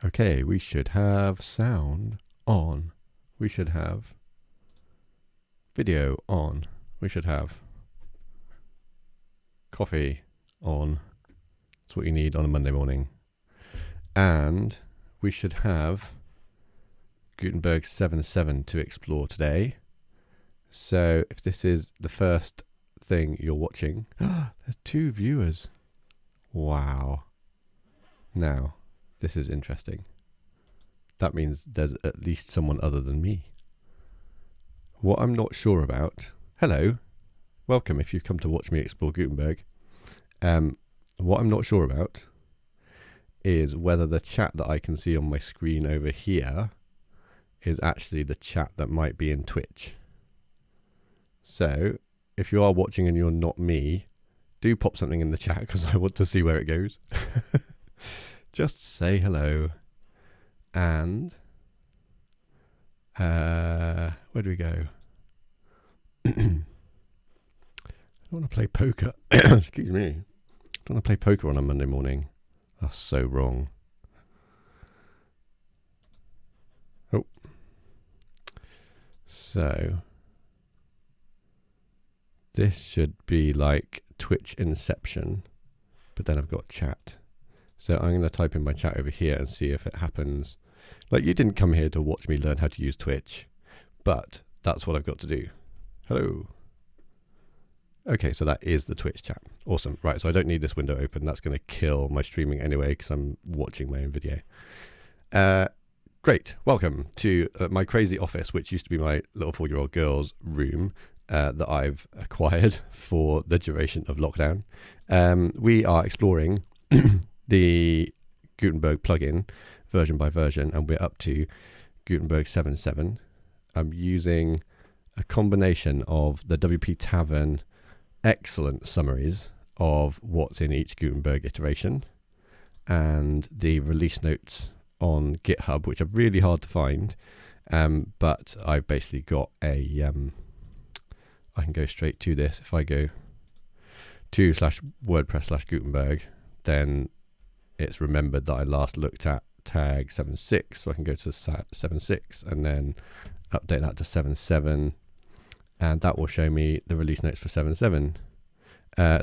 Okay, we should have sound on. We should have video on. We should have coffee on. That's what you need on a Monday morning. And we should have Gutenberg 7.7 to explore today. So if this is the first thing you're watching, there's 2 viewers. Wow. Now, this is interesting. That means there's at least someone other than me. What I'm not sure about, hello, welcome if you've come to watch me explore Gutenberg. What I'm not sure about is whether the chat that I can see on my screen over here is actually the chat that might be in Twitch. So if you are watching and you're not me, do pop something in the chat because I want to see where it goes. Just say hello. And where do we go? I don't want to play poker. Excuse me. I don't want to play poker on a Monday morning. That's so wrong. Oh. So this should be like Twitch Inception, but then I've got chat. So I'm going to type in my chat over here and see if it happens. Like, you didn't come here to watch me learn how to use Twitch, but that's what I've got to do. Hello. Okay, so that is the Twitch chat. Awesome. Right, so I don't need this window open. That's going to kill my streaming anyway because I'm watching my own video. Great. Welcome to my crazy office, which used to be my little 4-year-old girl's room that I've acquired for the duration of lockdown. We are exploring the Gutenberg plugin version by version, and we're up to Gutenberg 7.7. I'm using a combination of the WP Tavern excellent summaries of what's in each Gutenberg iteration and the release notes on GitHub, which are really hard to find, but I've basically got a I can go straight to this. If I go to /WordPress/Gutenberg, then it's remembered that I last looked at tag 7.6, so I can go to 7.6 and then update that to 7.7, and that will show me the release notes for 7.7.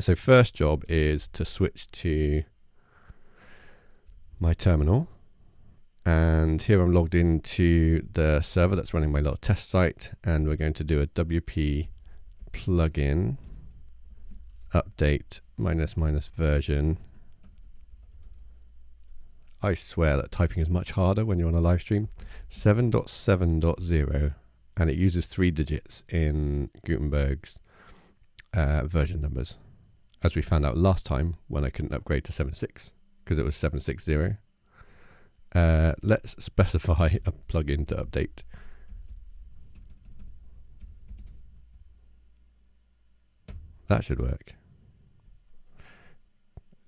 So first job is to switch to my terminal, and here I'm logged into the server that's running my little test site, and we're going to do a WP plugin update -- version. I swear that typing is much harder when you're on a live stream. 7.7.0, and it uses 3 digits in Gutenberg's version numbers, as we found out last time when I couldn't upgrade to 7.6 because it was 7.6.0. Let's specify a plugin to update. That should work.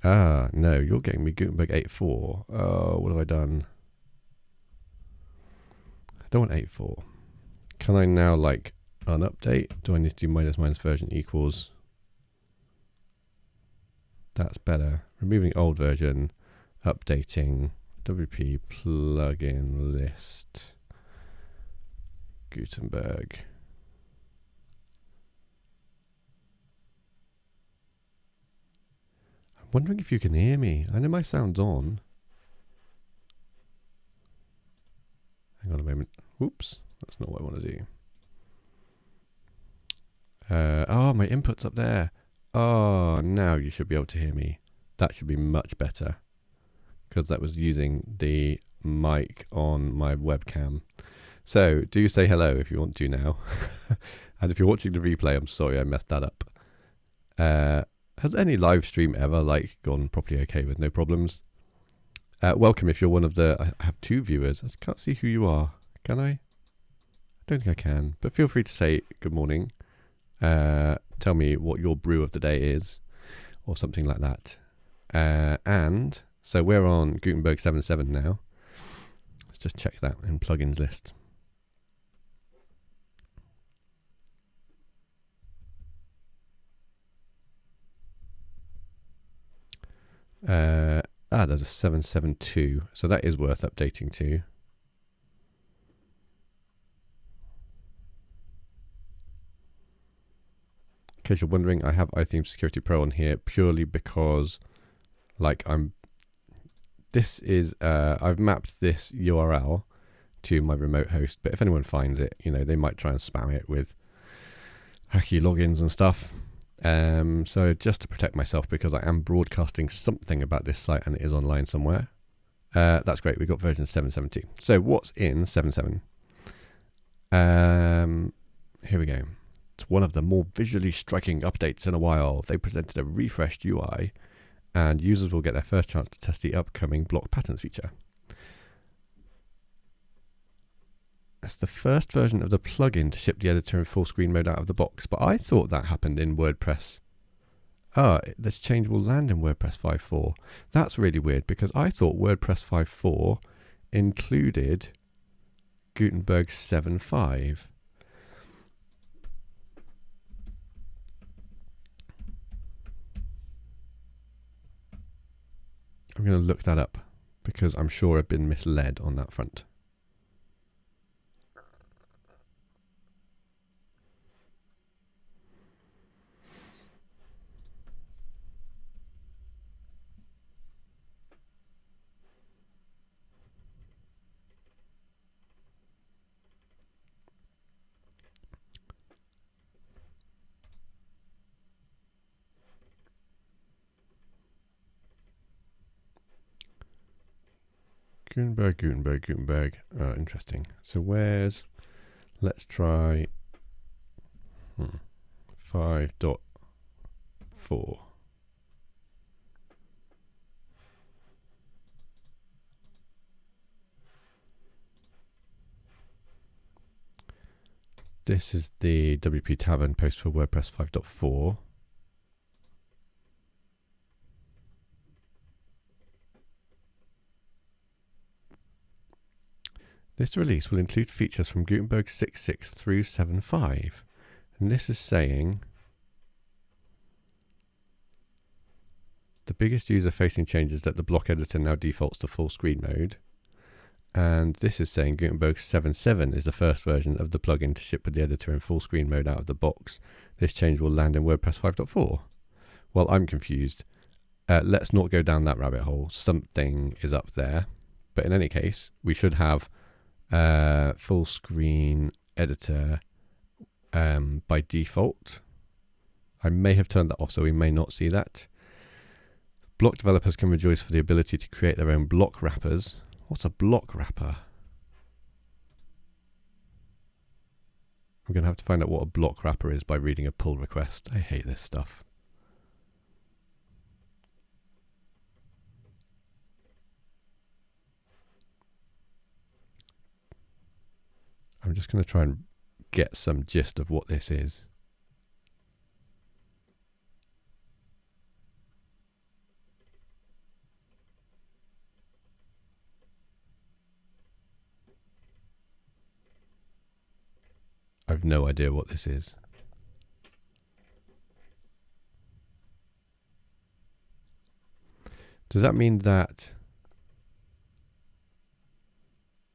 Ah, no, you're getting me Gutenberg 8.4. Oh, what have I done? I don't want 8.4. Can I now, like, unupdate? Do I need to do -- version equals? That's better. Removing old version, updating WP plugin list, Gutenberg. Wondering if you can hear me. I know my sound's on. Hang on a moment. Whoops, that's not what I want to do. Oh, my input's up there. Oh, now you should be able to hear me. That should be much better because that was using the mic on my webcam. So do say hello if you want to now. And if you're watching the replay, I'm sorry I messed that up. Has any live stream ever gone properly okay with no problems? Welcome if you're one of the... I have 2 viewers. I can't see who you are. Can I? I don't think I can. But feel free to say good morning. Tell me what your brew of the day is, or something like that. And so we're on Gutenberg 7.7 now. Let's just check that in plugins list. there's a 7.7.2, so that is worth updating to. In case you're wondering, I have iTheme Security Pro on here purely because, like, I've mapped this URL to my remote host, but if anyone finds it, you know, they might try and spam it with hacky logins and stuff. So just to protect myself, because I am broadcasting something about this site and it is online somewhere. That's great. We've got version 7.7.2. So what's in 7.7? Here we go. It's one of the more visually striking updates in a while. They presented a refreshed UI, and users will get their first chance to test the upcoming block patterns feature. It's the first version of the plugin to ship the editor in full screen mode out of the box, but I thought that happened in WordPress. This change will land in WordPress 5.4. That's really weird, because I thought WordPress 5.4 included Gutenberg 7.5. I'm going to look that up, because I'm sure I've been misled on that front. Gutenberg. Oh, interesting. So let's try 5.4. This is the WP Tavern post for WordPress 5.4. This release will include features from Gutenberg 6.6 through 7.5. And this is saying the biggest user-facing change is that the block editor now defaults to full screen mode. And this is saying Gutenberg 7.7 is the first version of the plugin to ship with the editor in full screen mode out of the box. This change will land in WordPress 5.4. Well, I'm confused. Let's not go down that rabbit hole. Something is up there. But in any case, we should have full screen editor by default. I may have turned that off, so we may not see that. Block developers can rejoice for the ability to create their own block wrappers. What's a block wrapper? I'm going to have to find out what a block wrapper is by reading a pull request. I hate this stuff. I'm just going to try and get some gist of what this is. I have no idea what this is. Does that mean that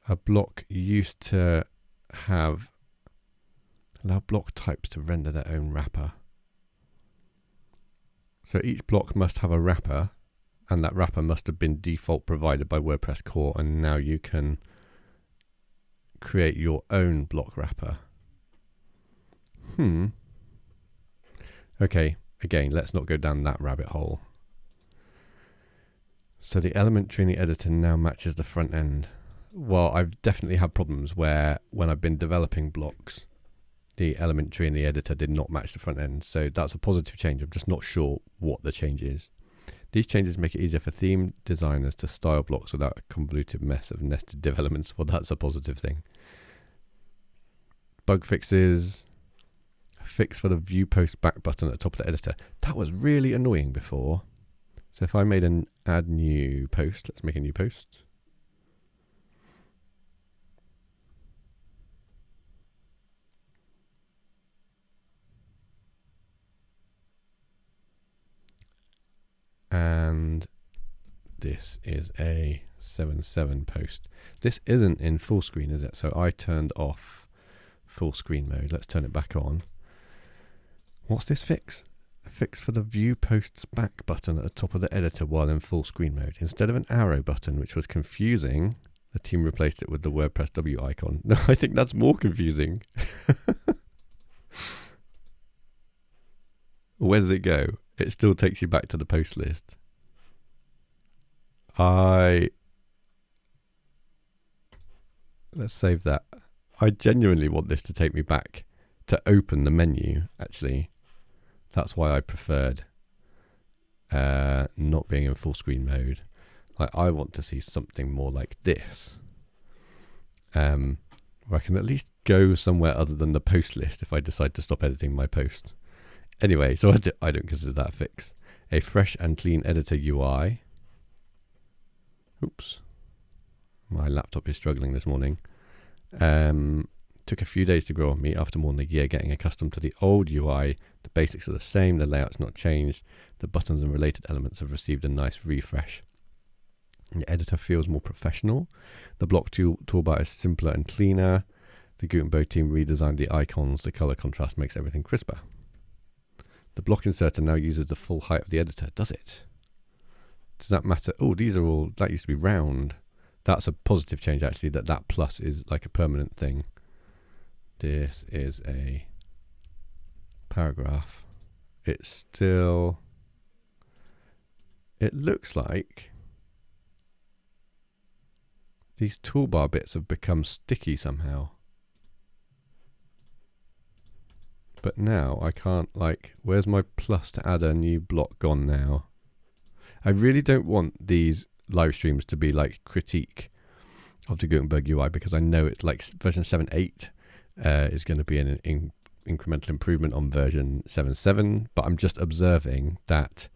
a block used to allow block types to render their own wrapper? So each block must have a wrapper, and that wrapper must have been default provided by WordPress core, and now you can create your own block wrapper. Okay, again, let's not go down that rabbit hole. So the element tree in the editor now matches the front end. Well, I've definitely had problems where when I've been developing blocks, the element tree in the editor did not match the front end. So that's a positive change. I'm just not sure what the change is. These changes make it easier for theme designers to style blocks without a convoluted mess of nested developments. Well, that's a positive thing. Bug fixes. Fix for the view post back button at the top of the editor. That was really annoying before. So if I made an add new post, let's make a new post. And this is a 7.7 post. This isn't in full screen, is it? So I turned off full screen mode. Let's turn it back on. What's this fix? A fix for the view posts back button at the top of the editor while in full screen mode. Instead of an arrow button, which was confusing, the team replaced it with the WordPress W icon. No, I think that's more confusing. Where does it go? It still takes you back to the post list. Let's save that. I genuinely want this to take me back to open the menu, actually. That's why I preferred not being in full screen mode. Like, I want to see something more like this. Where I can at least go somewhere other than the post list if I decide to stop editing my post. Anyway, so I don't consider that a fix. A fresh and clean editor UI. Oops. My laptop is struggling this morning. Took a few days to grow on me after more than a year getting accustomed to the old UI. The basics are the same, the layout's not changed. The buttons and related elements have received a nice refresh. The editor feels more professional. The block toolbar is simpler and cleaner. The Gutenberg team redesigned the icons. The color contrast makes everything crisper. The block inserter now uses the full height of the editor. Does it? Does that matter? Oh, these are all, that used to be round. That's a positive change, actually, that plus is like a permanent thing. This is a paragraph. It's still, it looks like these toolbar bits have become sticky somehow. But now I can't, like, where's my plus to add a new block gone now? I really don't want these live streams to be like critique of the Gutenberg UI, because I know it's like version 7.8 is going to be an incremental improvement on version 7.7, but I'm just observing that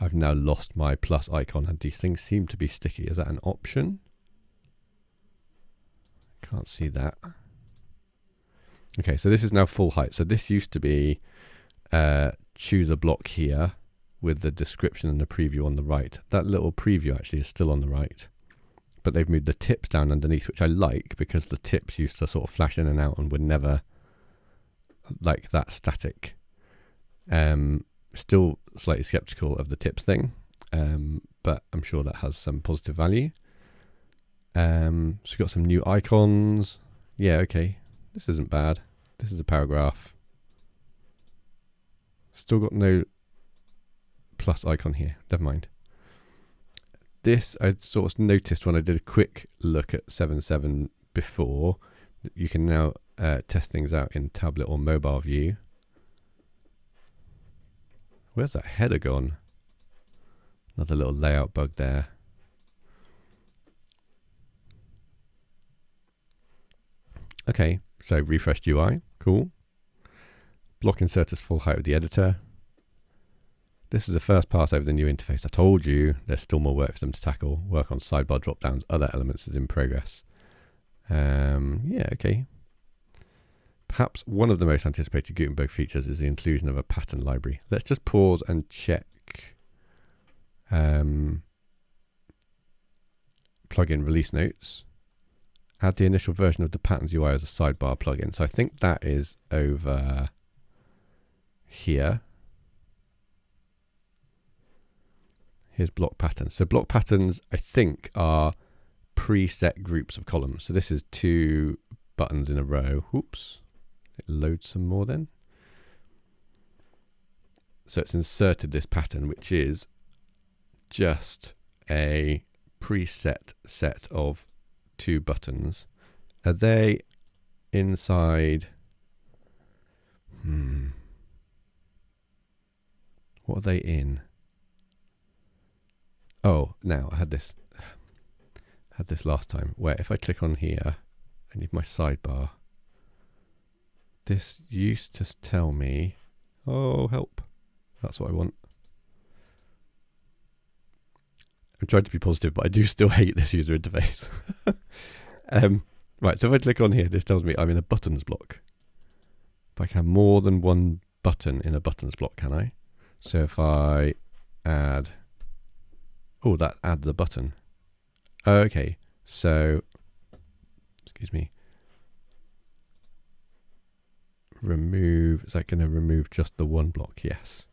I've now lost my plus icon and these things seem to be sticky. Is that an option? Can't see that. Okay, so this is now full height. So this used to be choose a block here with the description and the preview on the right. That little preview actually is still on the right, but they've moved the tips down underneath, which I like, because the tips used to sort of flash in and out and were never like that static. Still slightly skeptical of the tips thing, but I'm sure that has some positive value. So we've got some new icons. Yeah, okay. This isn't bad. This is a paragraph. Still got no plus icon here. Never mind. This I sort of noticed when I did a quick look at 7.7 before, that you can now test things out in tablet or mobile view. Where's that header gone? Another little layout bug there. Okay, so refreshed UI, cool. Block inserters full height of the editor. This is the first pass over the new interface. I told you there's still more work for them to tackle. Work on sidebar drop-downs, other elements is in progress. Yeah, okay. Perhaps one of the most anticipated Gutenberg features is the inclusion of a pattern library. Let's just pause and check plugin release notes. Add the initial version of the patterns UI as a sidebar plugin. So I think that is over here. Here's block patterns. So block patterns, I think, are preset groups of columns. So this is 2 buttons in a row. Oops. It loads some more then. So it's inserted this pattern, which is just a preset set of 2 buttons. Are they inside? What are they in? Oh, now I had this last time, where if I click on here, I need my sidebar. This used to tell me, oh help, that's what I want. I'm trying to be positive, but I do still hate this user interface. Right, so if I click on here, this tells me I'm in a buttons block. But I can have more than one button in a buttons block, can I? So if I add, Oh, that adds a button. Okay, so, excuse me, remove, is that going to remove just the one block? Yes.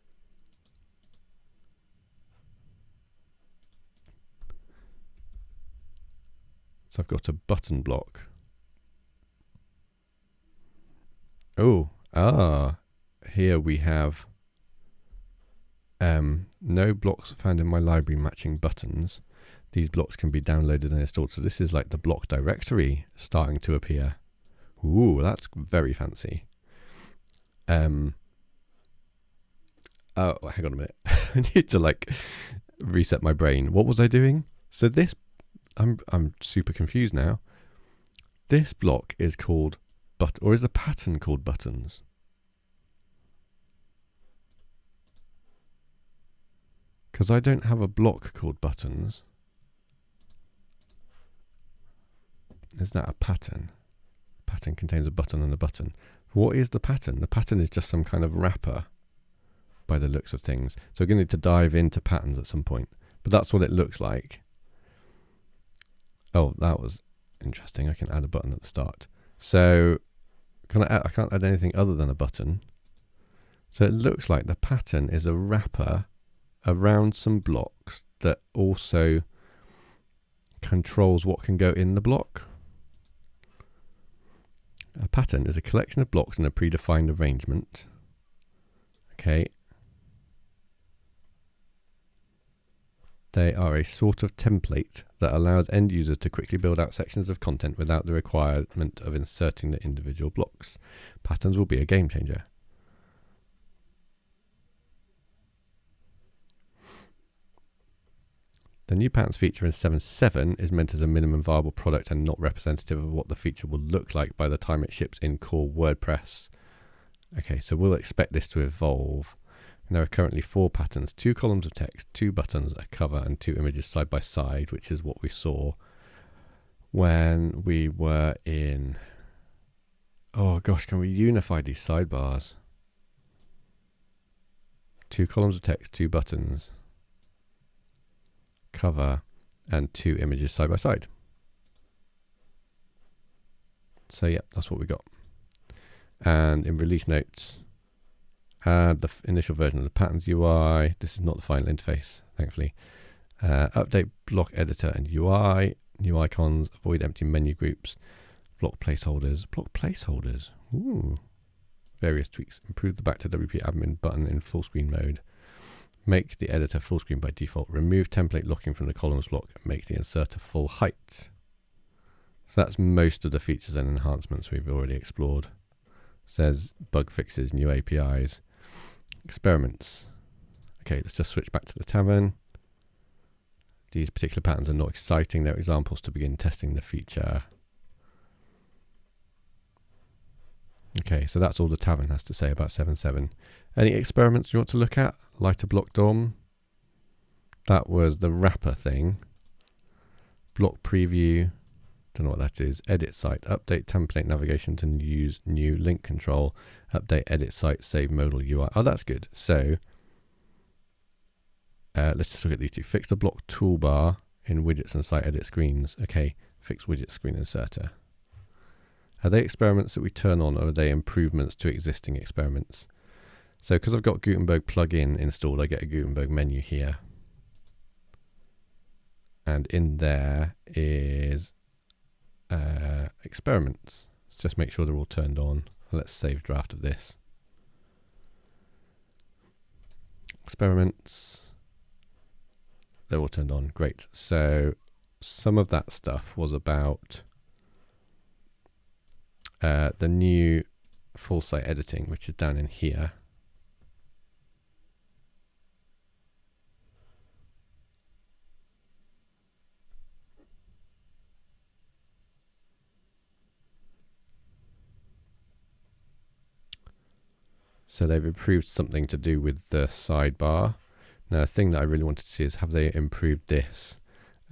So I've got a button block. Oh, here we have no blocks found in my library matching buttons. These blocks can be downloaded and installed. So this is like the block directory starting to appear. Ooh, that's very fancy. Oh, hang on a minute. I need to like reset my brain. What was I doing? So this, I'm super confused now. This block is called or is the pattern called buttons? Because I don't have a block called buttons. Is that a pattern? Pattern contains a button and a button. What is the pattern? The pattern is just some kind of wrapper by the looks of things. So we're going to need to dive into patterns at some point. But that's what it looks like. Oh, that was interesting. I can add a button at the start. So I can't add anything other than a button. So it looks like the pattern is a wrapper around some blocks that also controls what can go in the block. A pattern is a collection of blocks in a predefined arrangement. Okay. They are a sort of template that allows end users to quickly build out sections of content without the requirement of inserting the individual blocks. Patterns will be a game changer. The new patterns feature in 7.7 is meant as a minimum viable product and not representative of what the feature will look like by the time it ships in core WordPress. Okay, so we'll expect this to evolve. And there are currently 4 patterns, 2 columns of text, 2 buttons, a cover, and 2 images side by side, which is what we saw when we were in... Oh gosh, can we unify these sidebars? 2 columns of text, 2 buttons, cover, and 2 images side by side. So yeah, that's what we got. And in release notes, add the initial version of the patterns UI. This is not the final interface, thankfully. Update block editor and UI, new icons, avoid empty menu groups, block placeholders. Block placeholders. Ooh. Various tweaks. Improve the back to WP admin button in full screen mode. Make the editor full screen by default. Remove template locking from the columns block and make the inserter full height. So that's most of the features and enhancements we've already explored. Says bug fixes, new APIs, experiments. Okay, let's just switch back to the tavern. These particular patterns are not exciting. They're examples to begin testing the feature. Okay, so that's all the tavern has to say about 7.7. Any experiments you want to look at? Lighter block DOM. That was the wrapper thing. Block preview. Don't know what that is. Edit site. Update template navigation to use new link control. Update edit site. Save modal UI. Oh, that's good. So let's just look at these 2. Fix the block toolbar in widgets and site edit screens. Okay. Fix widget screen inserter. Are they experiments that we turn on, or are they improvements to existing experiments? So because I've got Gutenberg plugin installed, I get a Gutenberg menu here. And in there is experiments. Let's just make sure they're all turned on. Let's save draft of this. Experiments. They're all turned on. Great. So some of that stuff was about the new full site editing, which is down in here. So they've improved something to do with the sidebar. Now, a thing that I really wanted to see is, have they improved this,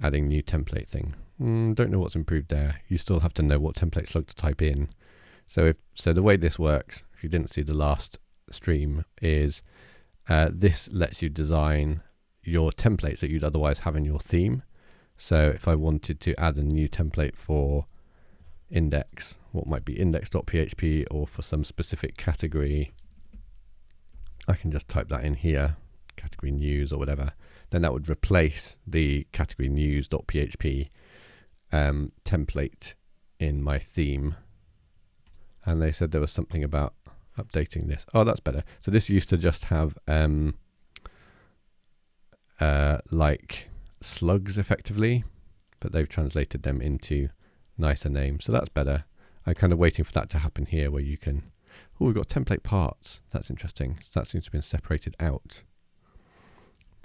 adding new template thing? Don't know what's improved there. You still have to know what templates look to type in. So the way this works, if you didn't see the last stream, is this lets you design your templates that you'd otherwise have in your theme. So if I wanted to add a new template for index, what might be index.php, or for some specific category, I can just type that in here, category news or whatever. Then that would replace the category news.php template in my theme. And they said there was something about updating this. Oh, that's better. So this used to just have like slugs effectively, but they've translated them into nicer names. So that's better. I'm kind of waiting for that to happen here, where you can, oh, we've got template parts. That's interesting. So that seems to have been separated out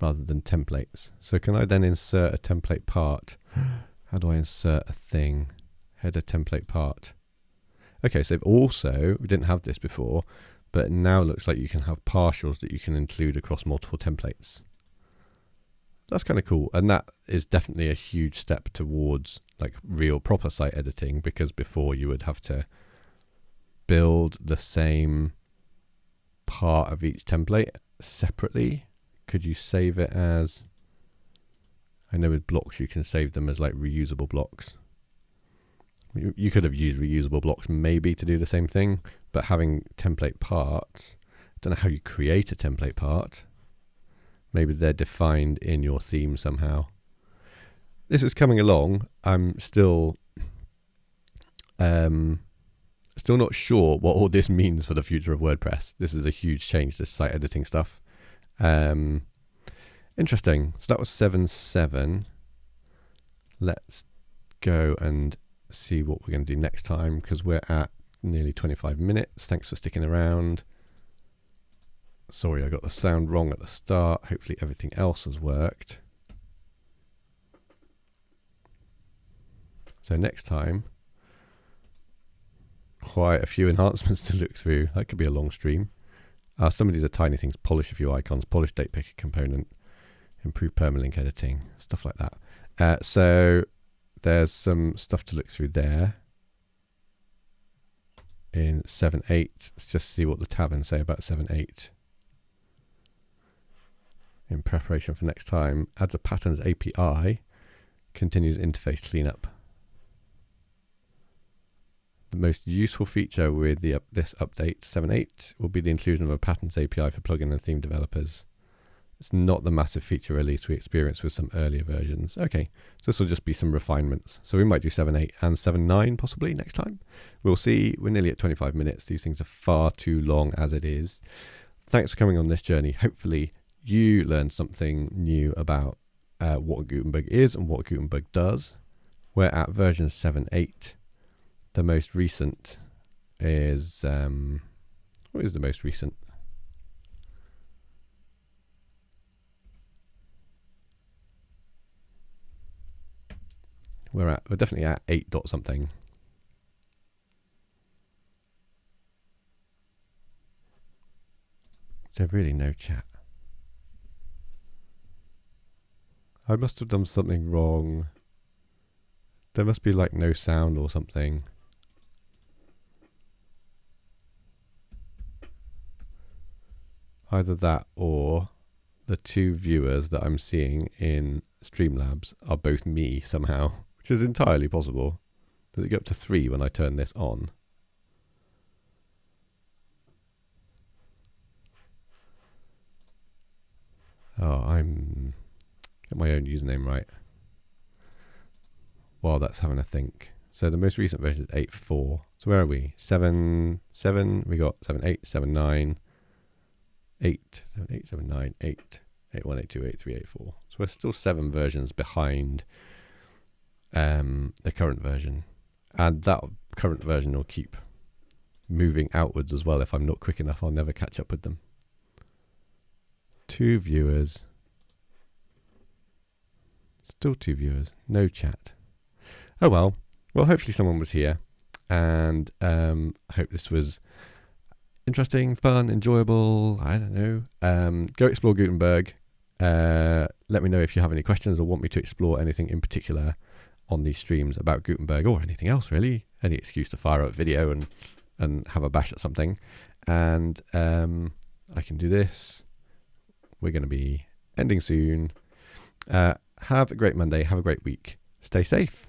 rather than templates. So can I then insert a template part? How do I insert a thing? Header template part. Okay, so they've also, we didn't have this before, but it now looks like you can have partials that you can include across multiple templates. That's kind of cool. And that is definitely a huge step towards like real proper site editing, because before you would have to build the same part of each template separately. Could you save it as, I know with blocks you can save them as like reusable blocks. You could have used reusable blocks maybe to do the same thing, but having template parts, I don't know how you create a template part. Maybe they're defined in your theme somehow. This is coming along. I'm still not sure what all this means for the future of WordPress. This is a huge change, this site editing stuff. Interesting. So that was 7.7. Let's go and see what we're going to do next time, because we're at nearly 25 minutes. Thanks for sticking around. Sorry, I got the sound wrong at the start. Hopefully everything else has worked. So next time, quite a few enhancements to look through. That could be a long stream. Some of these are tiny things. Polish a few icons, polish date picker component, improve permalink editing, stuff like that. So there's some stuff to look through there. In 7.8, let's just see what the taverns say about 7.8. In preparation for next time, adds a patterns API, continues interface cleanup. The most useful feature with this update 7.8 will be the inclusion of a patterns API for plugin and theme developers. It's not the massive feature release we experienced with some earlier versions. Okay, so this will just be some refinements. So we might do 7.8 and 7.9 possibly next time. We'll see. We're nearly at 25 minutes. These things are far too long as it is. Thanks for coming on this journey. Hopefully you learned something new about what Gutenberg is and what Gutenberg does. We're at version 7.8. The most recent is, what is the most recent? We're definitely at 8 dot something. So really no chat. I must have done something wrong. There must be like no sound or something. Either that or the two viewers that I'm seeing in Streamlabs are both me somehow, which is entirely possible. Does it go up to 3 when I turn this on? Oh, I'm get my own username right while that's having a think. So the most recent version is 8.4. So where are we? 7.7. We got 7.8, 7.9, 8, 7.8, 7.9, 8, 8.1, 8.2, 8.3, 8.4. So we're still 7 versions behind the current version, and that current version will keep moving outwards as well. If I'm not quick enough, I'll never catch up with them. 2 viewers. Still 2 viewers. No chat. Oh well. Well, hopefully someone was here, and I hope this was interesting, fun, enjoyable. I don't know. Go explore Gutenberg. Let me know if you have any questions or want me to explore anything in particular on these streams about Gutenberg, or anything else really. Any excuse to fire up a video and have a bash at something. And I can do this. We're going to be ending soon. Have a great Monday. Have a great week. Stay safe.